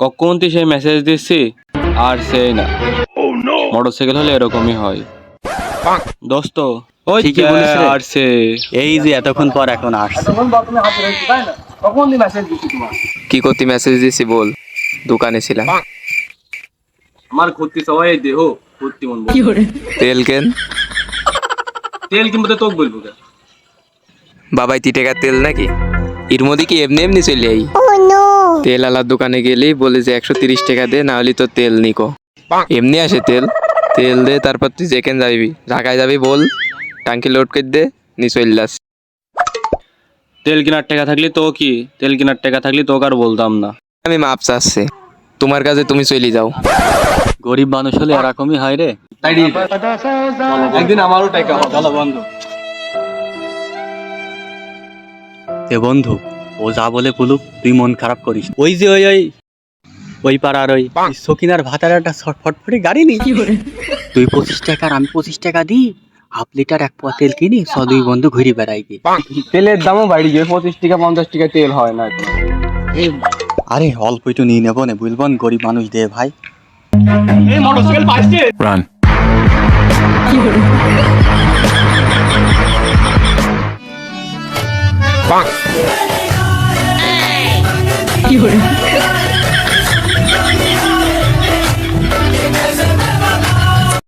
কখন তুই সেই মেসেজ দিচ্ছি আর সেই না। মোটরসাইকেল হলে এরকমই হয় দোস্ত। ওই ঠিকই বলিস রে। আর সে এই যে এতক্ষণ পর এখন আসছে। কি করতে মেসেজ দিছি বল? দোকানে ছিলাম। আমার ক্ষতি সবাই দেহ ক্ষতি মন তেল কেন? তেল কিনবো তোকে বলবো কেন? বাবাই 3 টাকার তেল নাকি? এর মধ্যে কি এমনি এমনি চলে আই? তেল আলার দোকানে গেলি বলে যে 130 টাকা দে, না হলে তো তেল নিকো। এমনি আসে তেল? তেল দে, তারপর তুই যেখানে যাবি, ঢাকায় যাবি বল, টাঙ্কি লোড করে দে, নি চললাস। তেল কেনার টাকা থাকলে তো কি, তেল কেনার টাকা থাকলে তোকে আর বলতাম না। আমি মাপ চাচ্ছি, তোমার কাছে তুমি চলে যাও। গরিব মানুষ হলে এরকমই হয় রে। একদিন আমারও টাকা হবে। চলো বন্ধু। এ বন্ধু, ও যা বলে বলুক, তুই মন খারাপ করিস। ওই যে ওই পাড়ার ওই সকিনার ভাতার একটা ফটফটি গাড়ি নি, তুই 25 টাকা আর আমি 25 টাকা দিই, 1/2 লিটার 1 পোয়া তেল কিনি, দুই বন্ধু ঘুরি বেড়াই গিয়ে। তেলের দামও বাড়ি গিয়ে 25 টাকা 50 টাকা তেল হয় না এখন। আরে অল্প একটু নিয়ে নেবো না, বুঝবন গরিব মানুষ দে ভাই। এই মোটরসাইকেল পাইছে। রান।